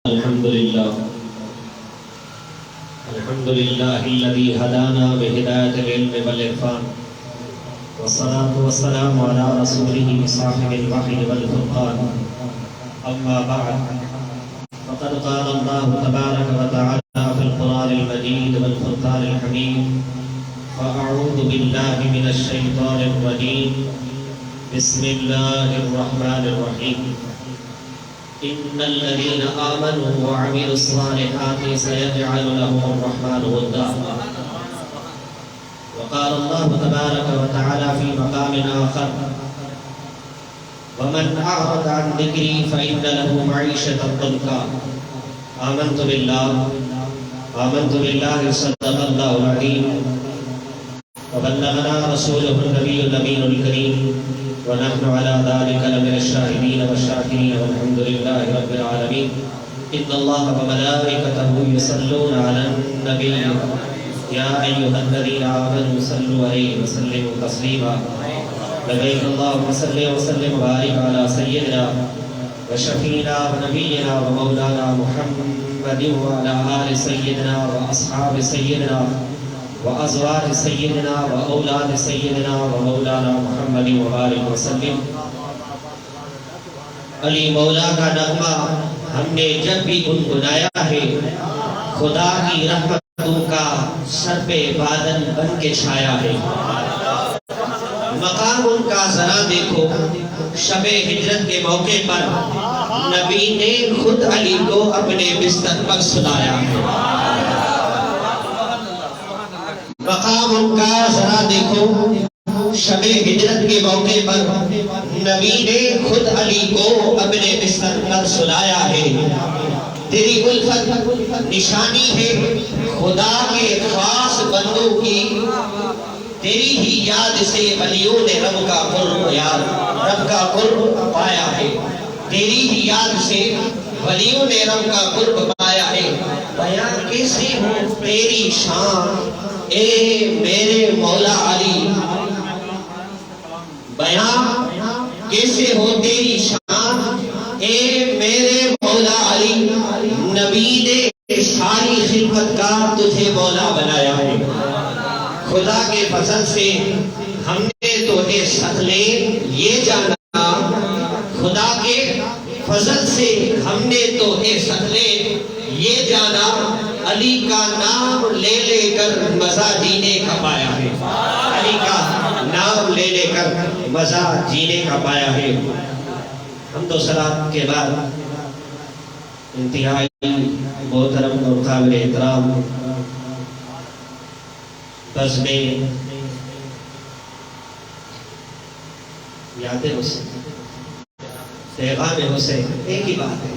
الحمد لله الذي هدانا بهداية العلم والعرفان، والصلاة والسلام على رسوله صاحب الوحي والفرقان. أما بعد، فقد قال الله تبارك وتعالى في القرآن المجيد والفرقان الحميد: فأعوذ بالله من الشيطان الرجيم، بسم الله الرحمن الرحيم. إن الذين آمنوا وعملوا الصالحات سيجعل لهم الرحمن ودا. وقال الله تبارك وتعالى في مقام آخر: ومن أعرض عن ذكري فإن له معيشة ضنكا. آمنت بالله صدق الله العظيم، وبلغنا رسوله النبي الأمين الكريم، ونحن على ذلك لمن الشاهدين والشاكرين، والحمد لله رب العالمين. إن الله وملائكته يصلون على النبي يا أيها الذين آمنوا صلوا عليه وسلموا تسليما. لبيك اللهم صل وسلم وبارك على سيدنا وشفينا ونبينا ومولانا محمد وعلى آل سيدنا وأصحاب سيدنا وأزواج سيدنا وأولاد سيدنا ومولانا محمد وبارك وسلم. علی مولا کا نغمہ ہم نے جب بھی گنگنایا ہے، خدا کی رحمتوں کا سر پہ بادل بن کے چھایا ہے. مقام ان کا ذرا دیکھو، شب ہجرت کے موقع پر نبی نے خود علی کو اپنے بستر پر سلایا ہے. مقام ان کا ذرا دیکھو، شب ہجرت کے موقع پر نبی نے خود علی کو اپنے بستر پر سلایا ہے. تیری الفت نشانی ہے خدا کے خاص بندوں کی، تیری ہی یاد سے ولیوں نے رب کا قرب پایا ہے. تیری ہی یاد سے ولیوں نے رب کا قرب پایا ہے. بیان کیسے ہو تیری شان اے میرے مولا علی، بیان کیسے ہو تیری شان اے میرے مولا علی. نبی نے ساری خدمت کا تجھے مولا بنایا ہے. خدا کے فضل سے ہم نے تو اے سخلے یہ جانا، خدا کے فضل سے ہم نے تو اے سخلے یہ جانا، علی کا نام لے لے کر مزہ جینے کا پایا ہے. علی کا نام لے لے کر مزہ جینے کا پایا ہے. حمد و صلات کے بعد انتہائی محترم اور قابل احترام بزم یاد حسین، پیغام حسین، ایک ہی بات ہے،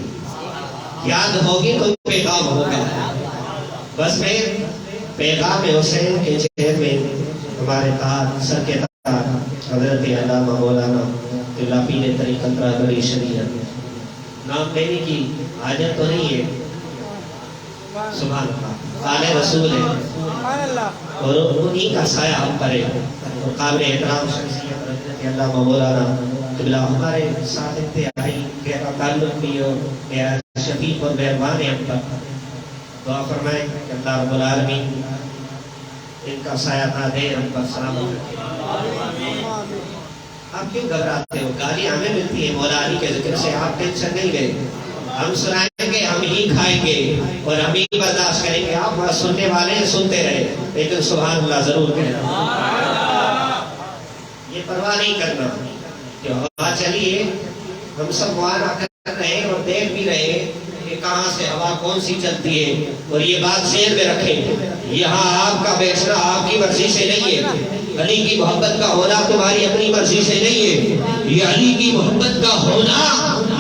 یاد ہوگی تو پیغام ہوگا. بس میں پیغام حسین کے چہر میں ہمارے تاج سر کے تاج حضرت علامہ مولانا قبلہ پیر طریقت رہبری شریعت نام لینے کی حاجت تو نہیں ہے. سبحان اللہ، آل رسول ہے اور انہی کا سایہ ہم پر ہے. اور قابل احترام شخصیت حضرت علامہ مولانا قبلہ ہمارے ساتھ انتہائی گہرا تعلق بھی اور شفیق اور مہربان ہے ہم پر. دعا فرمائیں کہ اللہ رب العالمین ان کا سایہ تھا دے ہم پر سلامت رکھے. آپ کیوں گھبراتے ہو؟ گالی ہمیں ملتی ہے مولا علی کے ذکر سے، آپ ٹینشن نہیں لیں. ہم سنائیں گے، ہم ہی کھائیں گے اور ہم ہی برداشت کریں گے. آپ سننے والے ہیں، سنتے رہے، لیکن سبحان اللہ ضرور کہنا. یہ پرواہ نہیں کرنا کہ ہوا چلیے، ہم سب معائنہ کر رہے ہیں اور دیکھ بھی رہے ہیں کہ کہاں سے ہوا کون سی چلتی ہے. اور یہ بات ذہن میں رکھیں، یہاں آپ کا بیٹھنا آپ کی مرضی سے نہیں ہے. علی کی محبت کا ہونا تمہاری اپنی مرضی سے نہیں ہے. یہ علی کی محبت کا ہونا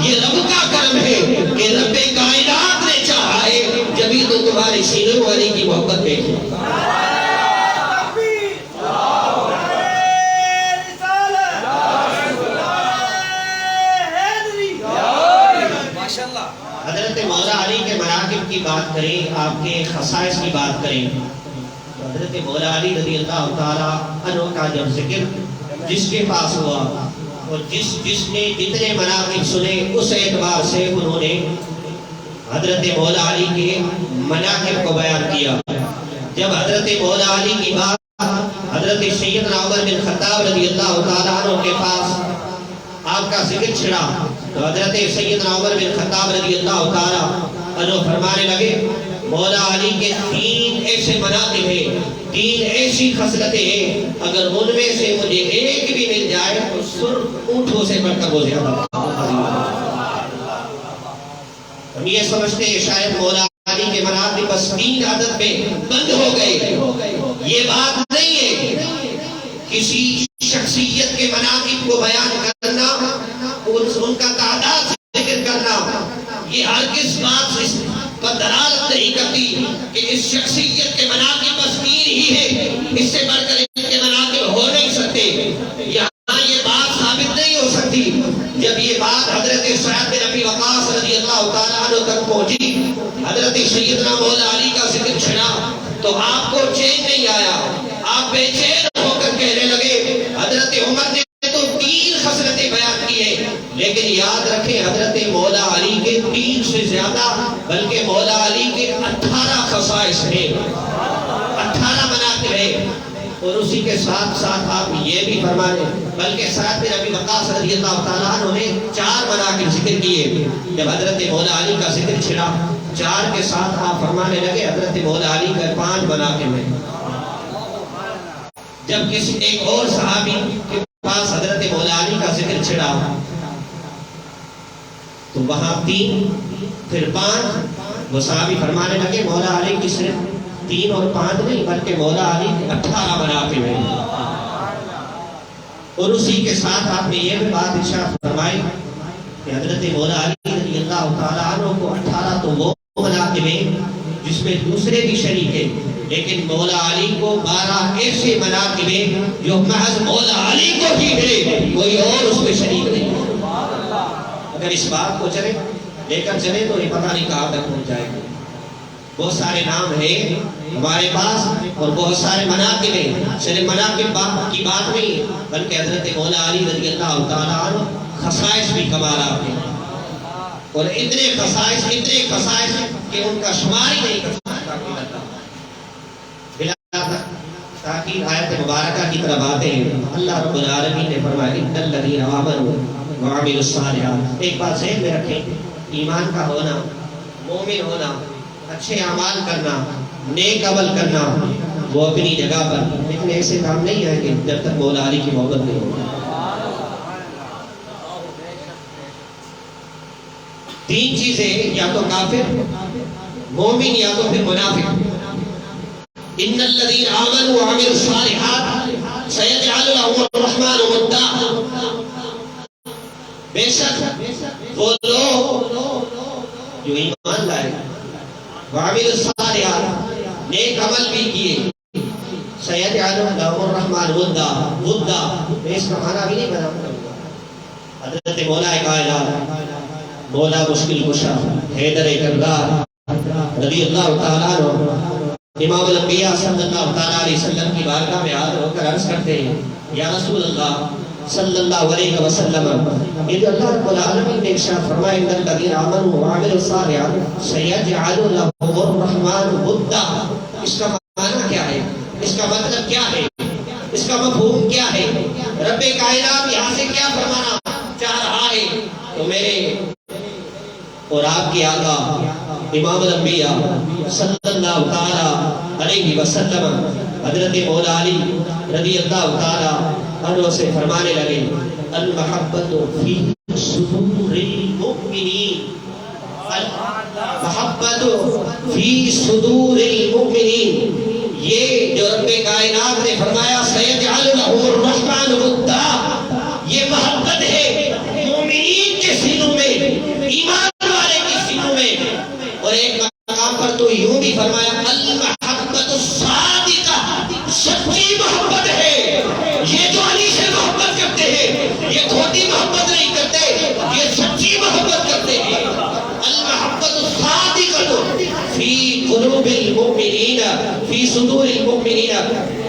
یہ رب کا کرم ہے کہ رب کائنات نے چاہا ہے، جبھی تو تمہارے سینے میں علی کی محبت دیکھی. حضرت مولا علی کے مناقب کی بات کریں، آپ کے خصائص کی بات کریں، حضرت مولا علی رضی اللہ تعالیٰ عنہ کا جب ذکر جس کے پاس ہوا اور جس نے جتنے مناقب سنے، اس اعتبار سے انہوں نے حضرت مولا علی کے مناقب کو بیان کیا. جب حضرت مولا علی کی بات حضرت سیدنا عمر بن خطاب رضی اللہ تعالیٰ عنہ کے پاس آپ کا ذکر چھڑا تو حضرت سیدنا عمر بن خطاب رضی اللہ تعالیٰ عنہ فرمانے لگے مولا علی کے 3 ایسے مناقب ہیں، 3 ایسی خصلتیں ہیں، اگر ان میں سے مجھے ایک بھی مل جائے تو سرخ اونٹوں سے بڑھ کر وہ زیادہ. ہم یہ سمجھتے ہیں شاید مولا علی کے مناقب بس 3 عدد میں بند ہو گئے. یہ بات نہیں ہے. کسی شخصیت کے مناقب کو بیان کرنا، ان کا تعداد ذکر کرنا، یہ ہرگز بات اس پر دلالت نہیں کرتی کہ اس شخصیت کے مناقب بس 3 ہی ہیں، اس سے بڑھ کر ان کے مناقب ہو نہیں سکتے. یہاں یہ بات ثابت نہیں ہو سکتی. جب یہ بات حضرت سعد بن ابی وقاص رضی اللہ تعالیٰ عنہ تک پہنچی، حضرت سیدنا مولا علی کا ذکر چھڑا تو آپ کو چین نہیں آیا. آپ بے چین ہو کر کہنے لگے حضرت عمر نے تو 3 خصلتیں بیان کی ہیں، لیکن یاد رکھیں حضرت مولا علی کے 3 سے زیادہ بلکہ مولا علی کے 18 خصائص ہیں، 18 مناقب ہیں. اور اسی کے ساتھ ساتھ آپ یہ بھی فرمانے بلکہ سعد بن ابی وقاص رضی اللہ تعالیٰ عنہ نے 4 مناقب ذکر کیے. جب حضرت مولا علی کا ذکر چھڑا 4 کے ساتھ آپ فرمانے لگے حضرت مولا علی کا 5 مناقب ہیں. جب کسی ایک اور صحابی کے پاس حضرت مولا علی کا ذکر چھڑا تو وہاں 3 پھر 5 وہ صحابی فرمانے لگے مولا علی کی صرف 3 اور 5 نہیں بلکہ مولا علی کے 18 مناقب ہیں. اور اسی کے ساتھ آپ نے یہ بھی بات ارشاد فرمائی کہ حضرت مولا علی رضی اللہ تعالیٰ عنہ کو 18 تو وہ مناقب ہیں جس میں دوسرے بھی شریک ہیں، لیکن مولا علی کو 12 ایسے مناقب ہیں جو محض مولا علی کو ہی ہے، کوئی اور اس میں شریک نہیں. اگر اس بات کو لے کر چلے تو یہ پتہ نہیں کہاں تک پہنچ جائے گا. بہت سارے نام ہیں ہمارے پاس اور بہت سارے مناقب ہیں. صرف مناقب کی بات نہیں بلکہ حضرت مولا علی رضی اللہ تعالیٰ عنہ خصائص بھی کمالات ہیں، اور اتنے خصائص کہ ان کا شمار ہی نہیں کر سکتا. بلا تاکید آیت مبارکہ کی طرف آتے ہیں. اللہ رب العالمین نے فرمایا ان الذین آمنوا وعملوا الصالحات. ایک بات ذہن میں رکھیں، ایمان کا ہونا، مومن ہونا، اچھے اعمال کرنا، نیک عمل کرنا وہ اپنی جگہ پر، لیکن ایسے کام نہیں ہے کہ جب تک مولا علی کی محبت نہیں ہوگی. 3 چیزیں، یا تو کافر، مومن یا تو پھر منافق. ان الذین آمنوا وعملوا الصالحات سیجعل لهم الرحمن ودا. بے شک وہ لوگ جو ایمان لائے وعملوا الصالحات نیک عمل بھی کیے سیجعل لهم الرحمن ودا. میں اس کا معنی بھی نہیں بنا. حضرت مولا کائنات مولا مشکل کشا حیدر کردار رضی اللہ تعالیٰ عنہ امام الانبیاء صلی اللہ تعالیٰ علیہ وسلم کی بارگاہ میں حاضر ہو کر عرض کرتے ہیں یا رسول اللہ صلی اللہ علیہ وسلم، یہ اللہ رب العالمین نے ارشاد فرمایا ان الذین آمنوا وعملوا الصالحات سیجعل لهم الرحمن ودا. اس کا معنی کیا ہے؟ اس کا مطلب کیا ہے؟ اس کا مفہوم کیا ہے؟ رب کائنات یہاں سے کیا فرمانا چاہ رہا ہے؟ تو میرے اور آپ کے آقا امام الانبیاء صلی اللہ تعالیٰ علیہ وسلم حضرت مولا علی رضی اللہ تعالیٰ عنہ سے فرمانے لگے المحبت فی صدور المؤمنین، المحبت فی صدور المؤمنین. یہ جو رب کائنات نے فرمایا سیجعل لهم الرحمن ودا، یہ محبت ہے مومنین کے سینوں میں، ایمان والے کے سینوں میں. اور ایک مقام پر تو یوں بھی فرمایا المحبت الصادقہ، سچی محبت ہے. یہ جو علی سے محبت کرتے ہیں یہ کھوٹی محبت نہیں کرتے، یہ سچی محبت کرتے ہیں. المحبت الصادقہ فی قلوب المؤمنین فی صدور المؤمنین.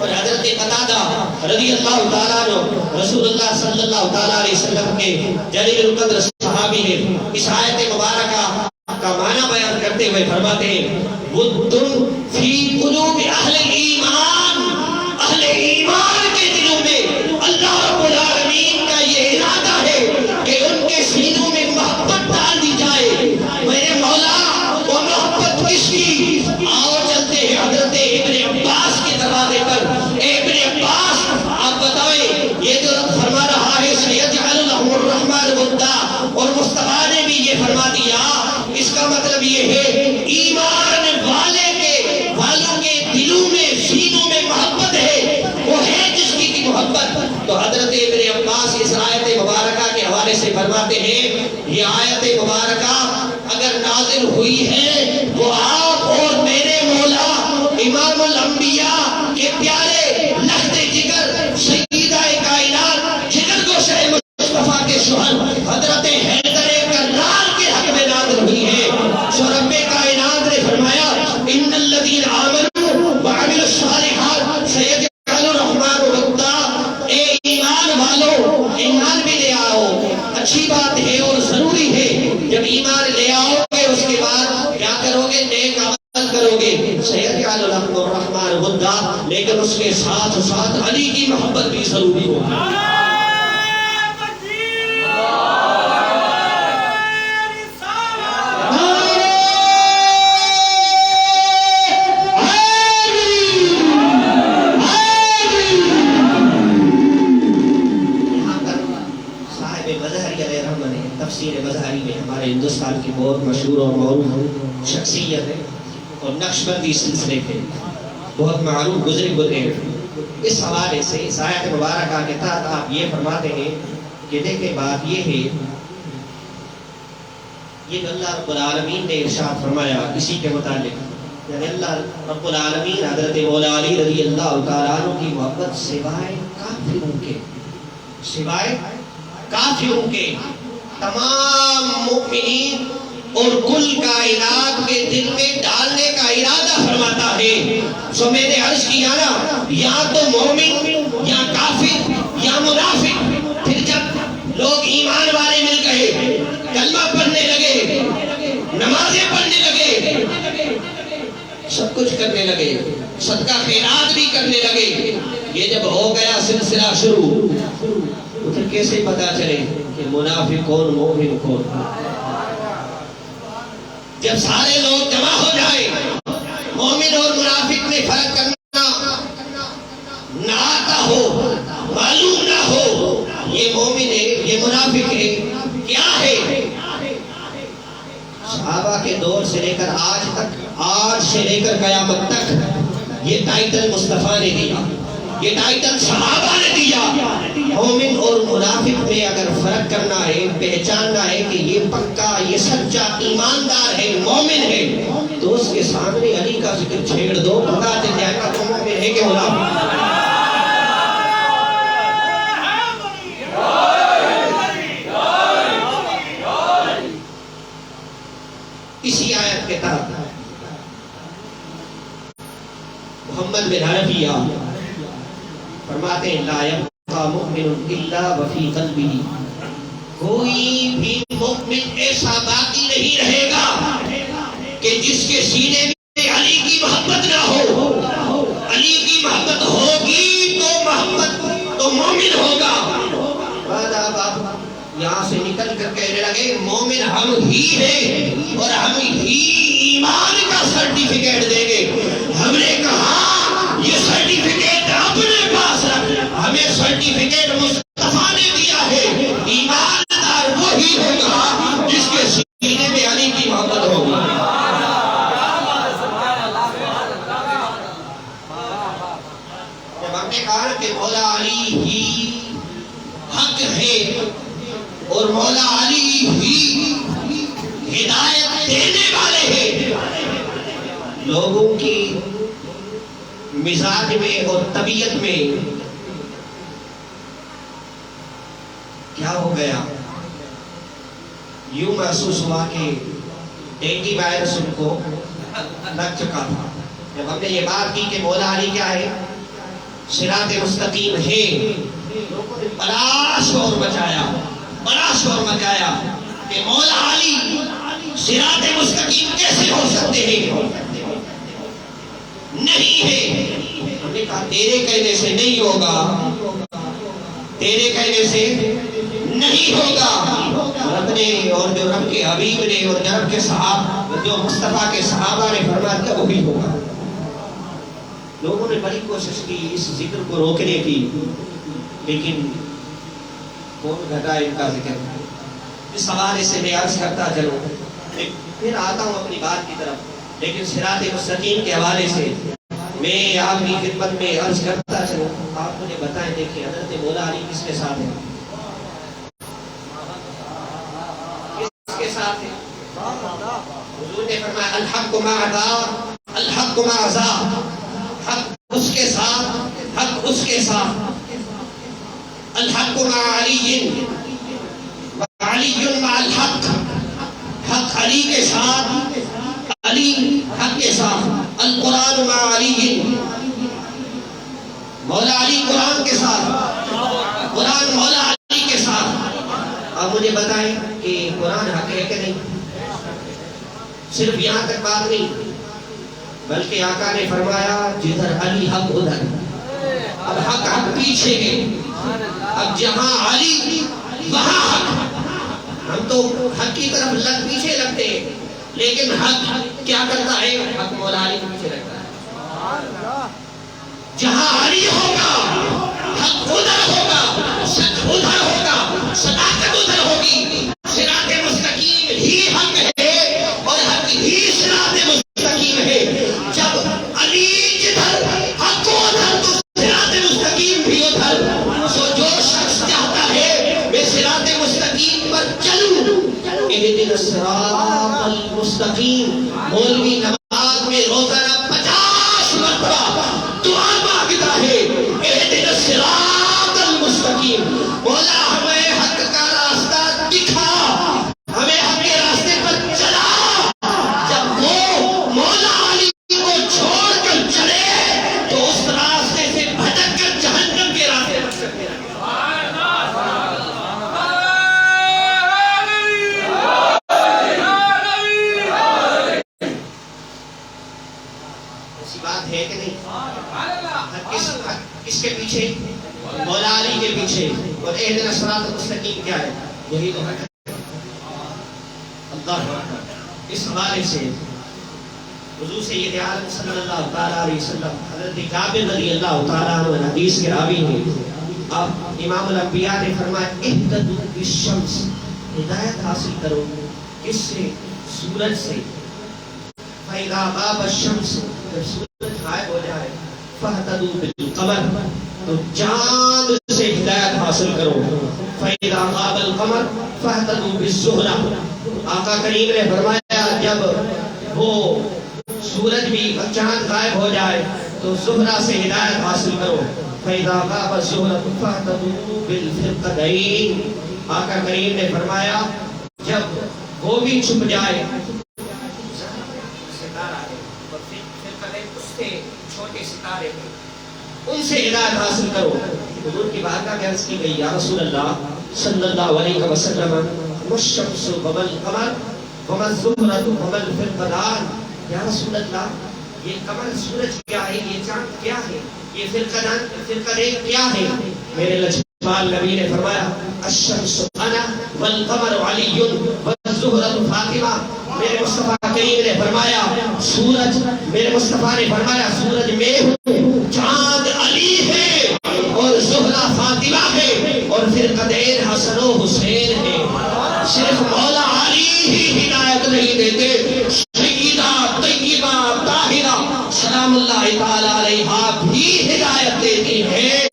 اور حضرت قتادہ رضی اللہ تعالیٰ عنہ رسول اللہ صلی اللہ تعالیٰ علیہ وسلم کے جلیل القدر صحابی ہیں. اس آیت مبارکہ کا معنی بیان کرتے ہوئے فرماتے ہیں وَدٌّ فِي قُلُوبِ أَهْلِ الْإِيمَانِ، اہل ایمان کے دلوں میں اللہ رب العالمین کا یہ ارادہ ہے کہ ان کے سینوں میں محبت ڈال دی جائے۔ میرے مولا وہ محبت کس کی؟ آؤ چلتے ہیں حضرت ابن عباس کے دروازے پر۔ ابن عباس آپ بتائیں، یہ جو فرما رہا ہے سیجعل لهم الرحمن ودا، اور مصطفیٰ نے بھی یہ فرما دیا، اس کا مطلب یہ ہے ایمان والوں کے دلوں میں سینوں میں محبت ہے، وہ ہے جس کی محبت۔ تو حضرت ابن عباس اس آیت مبارکہ کے حوالے سے فرماتے ہیں یہ آیت مبارکہ اگر نازل ہوئی ہے وہ آپ اور میرے مولا امام الانبیاء کے پیارے لخت جگر سیدہ کائنات جگر کو شہ مصطفیٰ کے شوہر حضرت حیدر کرار کے حق میں نازل ہوئی ہے۔ سو رب کائنات نے فرمایا ان الذین آمنوا وعملوا الصالحات سیجعل الرحمن ودا، اے ایمان والو ایمان بھی لے آؤ، اچھی بات ہے اور ضروری ہے، جب ایمان لے آؤ گے اس کے بعد کیا کرو گے؟ نیک عمل کرو گے، سیجعل لکم الرحمن ودا، لیکن اس کے ساتھ ساتھ علی کی محبت بھی ضروری ہوگی۔ تفسیر مظہری میں ہمارے ہندوستان کی بہت مشہور اور معروف شخصیت ہے اور نقشبندی سلسلے کے بہت معروف گزرے ہیں۔ اس حوالے سے اس آیت مبارکہ کے تحت آپ یہ فرماتے ہیں کہ دیکھیں بات یہ ہے، یہ جو اللہ رب العالمین نے ارشاد فرمایا اسی کے متعلق، یعنی اللہ رب العالمین حضرت مولا علی رضی اللہ تعالیٰ عنہ کی محبت سوائے کافروں کے تمام مومنین اور کل کائنات کے دل میں ڈالنے کا ارادہ فرماتا ہے۔ سو میں نے عرض کیا نا، یا تو مومن یا کافر یا منافق، پھر جب لوگ ایمان والے مل گئے، کلمہ پڑھنے لگے، نمازیں پڑھنے لگے، سب کچھ کرنے لگے، صدقہ خیرات بھی کرنے لگے، یہ جب ہو گیا سلسلہ شروع، پھر کیسے پتا چلے کہ منافق کون مومن کون؟ جب سارے لوگ جمع ہو جائیں، مومن اور منافق میں فرق کرنا نہ آتا ہو، معلوم نہ ہو، یہ مومن ہے یہ منافق ہے، کیا ہے؟ صحابہ کے دور سے لے کر آج تک، آج سے لے کر قیامت تک یہ ٹائٹل مصطفیٰ نے دیا، یہ ٹائٹل صحابہ نے دیا۔ مومن اور منافق میں اگر فرق کرنا ہے، پہچاننا ہے کہ یہ پکا، یہ سچا ایماندار ہے، مومن ہے، تو اس کے سامنے علی کا ذکر چھیڑ دو، پتا چل جائے گا تو مومن ہے کہ منافق۔ اسی آیت کے تحت محمد بن حنفیہ فرماتے ہیں لا یبقى مؤمن الا وفی قلبہ، کوئی بھی مؤمن ایسا باقی نہیں رہے گا کہ جس کے سینے میں علی کی محبت نہ ہو۔ علی کی محبت ہوگی تو مومن ہوگا۔ بعد آپ یہاں سے نکل کر کہنے لگے مومن ہم ہی ہیں اور ہم ہی ایمان کا سرٹیفکیٹ دیں گے۔ ہم نے کہا یہ سرٹیفکیٹ اپنے پاس رکھ، ہمیں سرٹیفکیٹ مصطفیٰ نے دیا ہے، ایماندار وہی ہوگا جس کے سینے میں علی کی محبت ہوگی۔ جب ہم نے کہا کہ مولا علی ہی حق ہے اور مولا علی ہی ہدایت دینے والے ہیں، لوگوں کی مزاج میں اور طبیعت میں کیا ہو گیا؟ یوں محسوس ہوا کہ ڈینگی وائرس ان کو لگ چکا تھا۔ جب ہم نے یہ بات کی کہ مولا علی کیا ہے، صراط مستقیم ہے، لوگوں نے بڑا شور مچایا کہ مولا علی صراط مستقیم کیسے ہو سکتے ہیں؟ نہیں ہے۔ ہم نے کہا تیرے کہنے سے نہیں ہوگا، تیرے کہنے سے نہیں ہوگا، رب نے اور جو رب کے حبیب نے اور رب کے صحابہ جو مصطفیٰ کے صحابہ نے فرما دیا وہی ہوگا۔ لوگوں نے بڑی کوشش کی اس ذکر کو روکنے کی، لیکن کون گھٹائے ان کا ذکر۔ اس حوالے سے میں عرض کرتا چلوں، پھر آتا ہوں اپنی بات کی طرف، لیکن صراط مستقیم کے حوالے سے میں آپ کی خدمت میں عرض کرتا چلوں۔ آپ مجھے بتائیں، دیکھیں حضرت مولا علی کس کے ساتھ ہے؟ کس کے ساتھ ہے؟ حضور نے فرمایا الحق مع ذا، الحق مع ذا، حق اس کے ساتھ، حق اس کے ساتھ۔ الحق مع علی، علی مع الحق، حق علی کے ساتھ، علی حق کے ساتھ۔ القرآن مع علی، مولا علی قرآن کے ساتھ، قرآن مولا علی کے ساتھ۔ اب مجھے بتائیں کہ قرآن حق ہے کہ نہیں؟ صرف یہاں تک بات نہیں، بلکہ آقا نے فرمایا جدھر علی حق ادھر، اب حق حق پیچھے ہے، اب جہاں علی وہاں حق۔ ہم تو حق کی طرف لگ پیچھے لگتے ہیں، لیکن حق کیا کرتا ہے؟ حق مولا علی کے پیچھے لگتا ہے۔ جہاں علی ہوگا حق ادھر ہوگا، سچ ادھر ہوگا، صداقت ادھر ہوگی۔ صراط مستقیم ہی حق ہے اور حق ہی صراط مستقیم ہے۔ جب علی جدھر حق ادھر تو صراط مستقیم بھی ادھر۔ سو جو شخص چاہتا ہے میں صراط مستقیم پر چلوں، اہدنا الصراط المستقیم، مولوی نماز میں روزانہ 50 مرتبہ دعا مانگتا ہے، اہدنا الصراط المستقیم۔ مولا ہمیں حق کا راستہ دکھا، ہمیں حق کے راستے پر چلا۔ جب وہ مولا علی کو چھوڑ کر چلے تو اس راستے سے بھٹک کر جہنم کے راستے پر چلتے رہے۔ ایسی بات ہے کہ نہیں؟ کس کے پیچھے؟ مولا علی کے پیچھے۔ اور اہدنا الصراط المستقیم کیا ہے؟ یہی تو ہے۔ اللہ، اس حوالے سے حضور سید عالم صلی اللہ تعالیٰ علیہ وسلم حضرت جابر رضی اللہ تعالیٰ عنہ حدیث کے راوی ہیں۔ اب امام الانبیاء نے فرمایا اہتدوا بالشمس، ہدایت حاصل کرو کس سے؟ سورج سے۔ فَإِذَا غَابَ الشَّمْسُ، جب سورج غائب ہو جائے، فَاهْتَدُوا بِالْقَمَرِ، تو چاند سے ہدایت حاصل کرو۔ فَإِذَا غَابَ الْقَمَرُ فَاهْتَدُوا بِالزُّهْرَةِ، آقا کریم نے فرمایا جب وہ سورج بھی چاند غائب ہو جائے تو زہرہ سے ہدایت حاصل کرو۔ فَإِذَا غَابَ الزُّهْرَةُ فَاهْتَدُوا بِالْفِرْقَتَيْنِ، آقا کریم نے فرمایا جب وہ بھی چھپ جائے، چھوٹے ستارے ان سے ہدایت حاصل کرو۔ حضور کی بارگاہ میں عرض کی گئی یا رسول اللہ صلی اللہ علیہ وسلم والشمس وما القمر وما الزهرة وما الفرقدان، یا رسول اللہ یہ قمر سورج کیا ہے، یہ چاند کیا ہے، یہ فرقدین کیا ہے؟ میرے لجپال نبی نے فرمایا الشمس انا والقمر علی والزهرة فاطمہ۔ میرے مصطفیٰ کریم نے فرمایا سورج، میرے مصطفیٰ نے فرمایا سورج میں ہوں، چاند علی ہے اور زہرہ فاطمہ ہے اور فرقدین حسن و حسین ہے۔ صرف مولا علی ہی ہدایت نہیں دیتے، سیدہ طیبہ طاہرہ سلام اللہ تعالی علیہا بھی ہدایت دیتی ہے،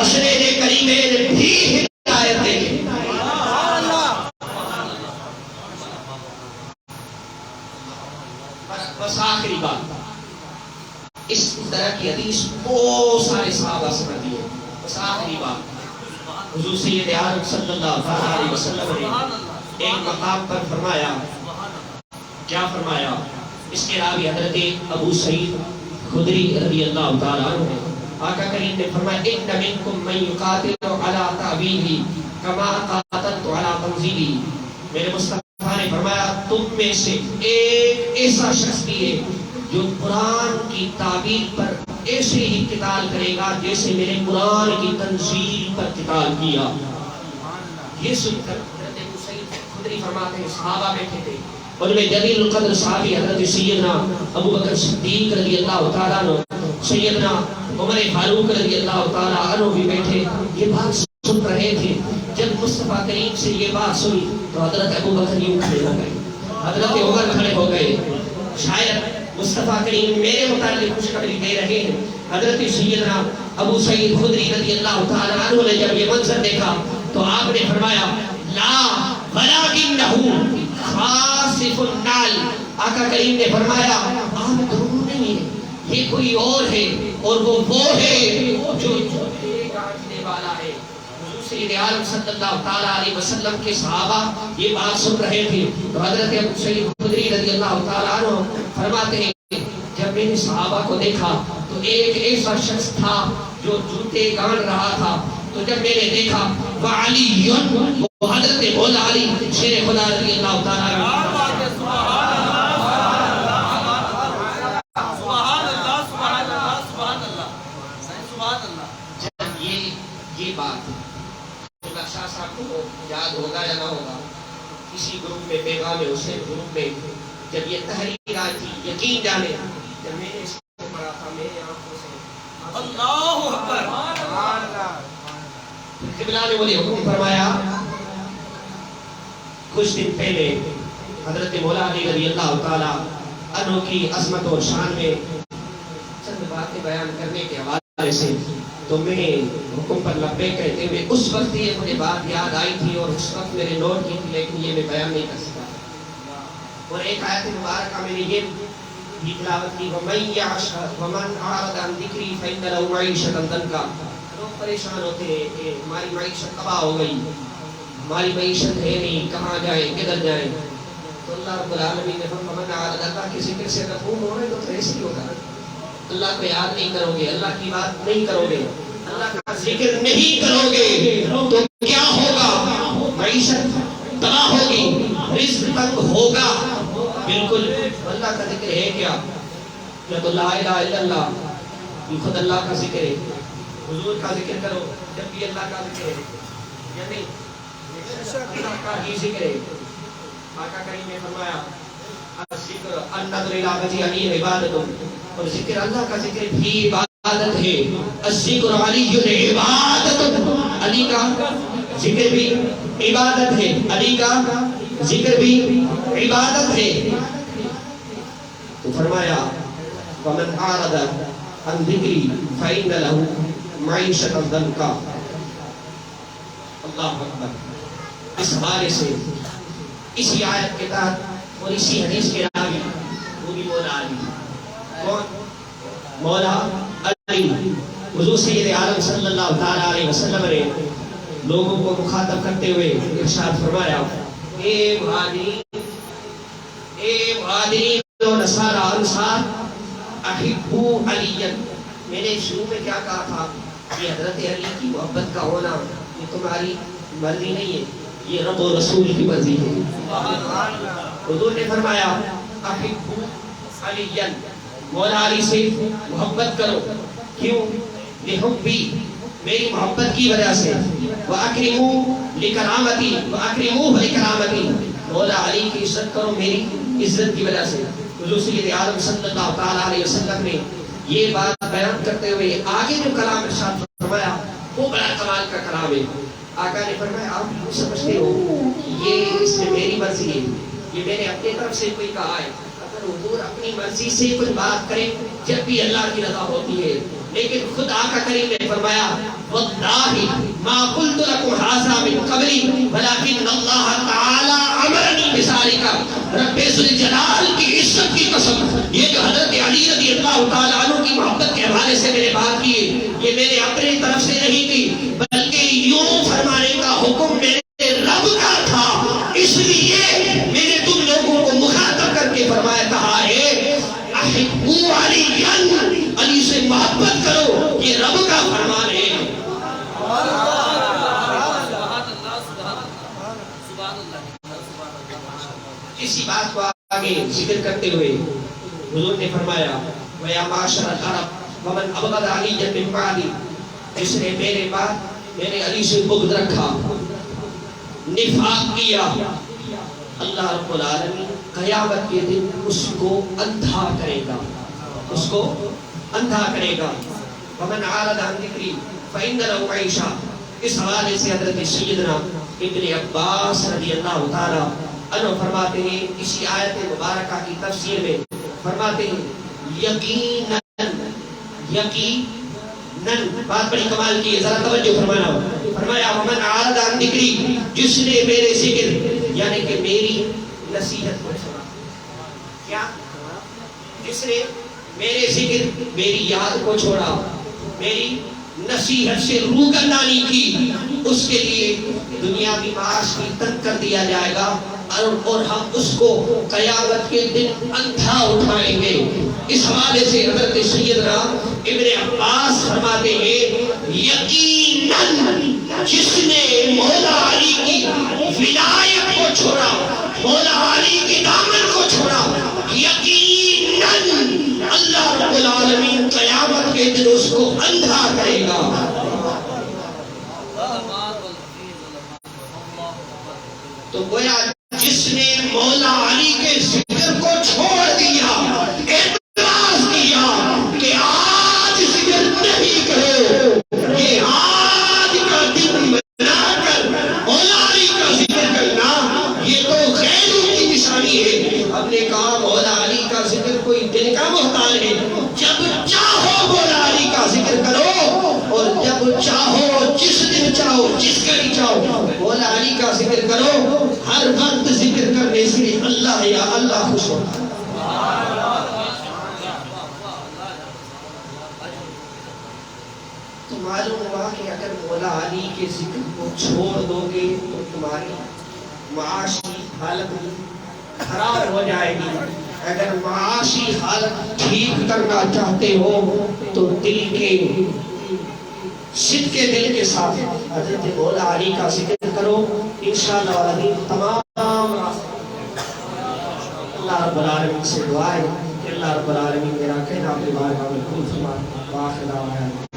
حسنین کریمین بھی ہدایت دیتی ہے۔ بس آخری بات، اس طرح کی حدیث بہت سارے صحابہ سمجھ دیے۔ بس آخری بات، حضور سید عالم صلی اللہ علیہ وسلم نے ایک مقام پر فرمایا، کیا فرمایا؟ اس کے راوی حضرت ابو سعید خدری رضی اللہ تعالیٰ عنہ ہے۔ آقا کریم نے فرمایا ان منکم من یقاتل علی تعویلہ کما قاتلت علی تنزیلہ۔ میرے مصطفیٰ نے فرمایا تم میں سے ایک ایسا شخص بھی ہے جو قرآن کی تعبیر پر ایسے ہی قتال کرے گا جیسے میرے قرآن کی تنزیل پر قتال کیا. یہ سن کر حضرت ابو سعید خدری فرماتے ہیں صحابہ بیٹھے تھے، ان میں جلیل القدر صحابی حضرت سیدنا ابو بکر صدیق رضی اللہ تعالیٰ عنہ، سیدنا عمر فاروق رضی اللہ تعالیٰ عنہ بھی بیٹھے یہ بات سن رہے تھے. جب مصطفیٰ کریم سے یہ بات سنی تو حضرت ابو بکر یوں کھڑے ہو گئے، حضرت عمر کھڑے ہو گئے. شاید مصطفیٰ کریم میرے متعلق خوشخبری دے رہے ہیں. حضرت سیدنا ابو سعید خدری رضی اللہ تعالیٰ عنہ نے جب یہ منظر دیکھا تو آپ نے فرمایا لا ولکنہ خاسف النال. آقا کریم نے فرمایا آپ دونوں نہیں ہے، یہ کوئی اور ہے، اور وہ ہے جو جوتے گانٹنے والا ہے. سید عالم صلی اللہ تعالیٰ علیہ وسلم کے صحابہ یہ بات سن رہے تھے تو حضرت ابو سعید خدری رضی اللہ تعالیٰ عنہ فرماتے ہیں جب میں نے صحابہ کو دیکھا تو ایک ایسا شخص تھا جو جوتے گان رہا تھا. تو جب میں نے دیکھا وعلی وہ حضرت مولا علی شیر خدا رضی اللہ تعالیٰ عنہ. یہ بات شاہ صاحب کو یاد ہوگا یا نہ ہوگا، کسی گروپ میں پیغام حسین گروپ میں جب یہ تحریر آئی تھی یقین جانے جب میں نے اس کو پڑھا تھا میرے آنکھوں سے اللہ اکبر قبلہ نے مجھے حکم فرمایا. کچھ دن پہلے حضرت مولا علی رضی اللہ تعالیٰ عنہ کی عظمت اور شان میں چند باتیں بیان کرنے کے حوالے سے تو میں حکم پر لبیک کہتے ہوئے اس وقت یہ مجھے بات یاد آئی تھی اور اس وقت میرے نوٹ کی تھی لیکن یہ میں بیان نہیں کر سکا. اور ایک آیت مبارکہ میں نے یہ بھی تلاوت کی وَمَنْ أَعْرَضَ عَنْ ذِكْرِي فَإِنَّ لَهُ مَعِيشَةً ضَنْكًا. لوگ پریشان ہوتے ہیں کہ ہماری معیشت تباہ ہو گئی، ہماری معیشت ہے نہیں، کہاں جائیں کدھر جائیں. تو اللہ رب العالمین نے فرمایا وَمَنْ أَعْرَضَ اللہ کے ذکر سے اگر دور ہو رہے تو ایسے ہی ہوگا. اللہ کو یاد نہیں کرو گے، اللہ کی بات نہیں کرو گے، اللہ کا ذکر نہیں کرو گے تو کیا ہوگا؟ معیشت تباہ ہوگی، رزق تنگ ہوگا. بالکل اللہ کا ذکر ہے کیا؟ تو لا الہ الا اللہ یہ خود اللہ کا ذکر ہے. حضور کا ذکر کرو جب بھی اللہ کا ذکر ہے یا نہیں؟ اللہ کا ہی ذکر ہے. آقا کریم نے فرمایا الذکر النظر الی وجہ علی عبادت، اور ذکر اللہ کا ذکر بھی عبادت ہے. الذکر علی عبادت، علی کا ذکر بھی عبادت ہے، علی کا ذکر بھی عبادت ہے. تو فرمایا ومن اعرض عن ذکری فإن له معیشۃ ضنکا. اللہ اکبر. اس حوالے سے اسی آیت کے تحت اور اسی حدیث کے راوی وہ بھی مولا علی. کون؟ مولا علی. حضور سید عالم صلی اللہ تعالیٰ علیہ وسلم نے لوگوں کو مخاطب کرتے ہوئے ارشاد فرمایا اے مہاجرین، اے مہاجرین و نصارى انصار احبوا علی. میں نے شروع میں کیا کہا تھا کہ حضرت علی کی محبت کا ہونا یہ تمہاری مرضی نہیں ہے، یہ رب و رسول کی مرضی ہے. حضور نے فرمایا احبوا علی، مولا علی سے محبت کرو. کیوں؟ لحبی، میری محبت کی وجہ سے. وَأَكْرِمُوا لِكَرَامَتِي وَأَكْرِمُوهُ لِكَرَامَتِي، مولا علی کی عزت کرو میری عزت کی وجہ سے. حضور سید عالم صلی اللہ تعالیٰ علیہ وسلم نے یہ بات بیان کرتے ہوئے آگے جو کلام ارشاد فرمایا وہ بڑا کمال کا کلام ہے. آقا نے فرمایا آپ سمجھتے ہو یہ اس میں میری مرضی ہے، یہ میں نے اپنے طرف سے کوئی کہا ہے. اگر حضور اپنی مرضی سے کچھ بات کریں جب بھی اللہ کی رضا ہوتی ہے، لیکن خود آقا کریم نے فرمایا واللہ ما قلت لکم ھذا من قبلی ولکن اللہ تعالی امرنی بذالک. رب ذوالجلال کی عزت کی قسم، یہ جو حضرت علی رضی اللہ تعالیٰ عنہ کی محبت کے حوالے سے میں نے بات کی یہ میں نے اپنی طرف سے نہیں کی بلکہ یوں فرمانے کا حکم میرے رب کا تھا. اس لیے میں نے تم لوگوں کو مخاطب کر کے فرمایا کہا ہے احبوا علی، علی سے محبت کرو، یہ رب کا فرمان ہے. اسی بات کو آگے ذکر کرتے ہوئے حضور نے فرمایا وَيَا مَعْشَرَ الْعَرَبِ وَمَنْ أَبْغَضَ عَلِيًّا مِنْ بَعْدِي، جس نے میرے بعد میرے علی سے بغض رکھا، نفاق کیا، اللہ رب العالمین قیامت کے دن اس کو اندھا کرے گا، اس کو اندھا کرے گا۔ وَمَنْ عَارَضَ عَنْ ذِكْرِي فَإِنَّ لَهُ مَعِيشَةً، اس حوالے سے حضرت سیدنا ابن عباس رضی اللہ تعالیٰ عنہ فرماتے ہیں اسی آیت مبارکہ کی تفسیر میں، فرماتے ہیں یقیناً، یقیناً، بات بڑی کمال کی ہے، ذرا توجہ فرمانا، فرمایا وَمَنْ عَارَضَ عَنْ ذِكْرِي، جس نے میرے ذکر یعنی کہ میری نصیحت کو چھوڑا، کیا؟ جس نے میرے ذکر میری یاد کو چھوڑا، میری نصیحت سے روگردانی کی، اس کے لیے دنیاوی معاش بھی تنگ کر دیا جائے گا اور ہم اس کو قیامت کے دن اندھا اٹھائیں گے۔ اس حوالے سے حضرت سیدنا ابن عباس فرماتے ہیں یقیناً جس نے مولا علی کی ولایت کو چھوڑا، مولا علی کی دامن کو چھوڑا، یقیناً اللہ رب العالمین قیامت کے دن اس کو اندھا کرے گا۔ تو گویا جس نے مولا علی کے ذکر کو چھوڑ دیا، اعتراض کیا کہ آج ذکر نہیں کرو، یہ آج کا دن بنا کر مولا علی کا ذکر کرنا یہ تو غیروں کی نشانی ہے۔ ہم نے کہا مولا علی کا ذکر کوئی دل کا محتاج ہے، جب چاہو مولا علی کا ذکر کرو اور جب چاہو جس دن چاہو جس گھڑی چاہو مولا علی کا ذکر کرو، ہر وقت ذکر کرنے سے اللہ یا اللہ خوش ہوتا ہے۔ تو معلوم ہوا کہ اگر مولا علی کے ذکر کو چھوڑ دو گے تو تمہاری معاشی حالت خراب ہو جائے گی۔ اگر معاشی حالت ٹھیک کرنا چاہتے ہو تو دل کے صدقے دل کے ساتھ حضرت مولا علی کا ذکر کرو، انشاءاللہ العظیم تمام اللہ رب العالمین سے دعا ہے کہ اللہ رب العالمین میرا کہنا اپنے بارگاہ میں قبول فرمائے۔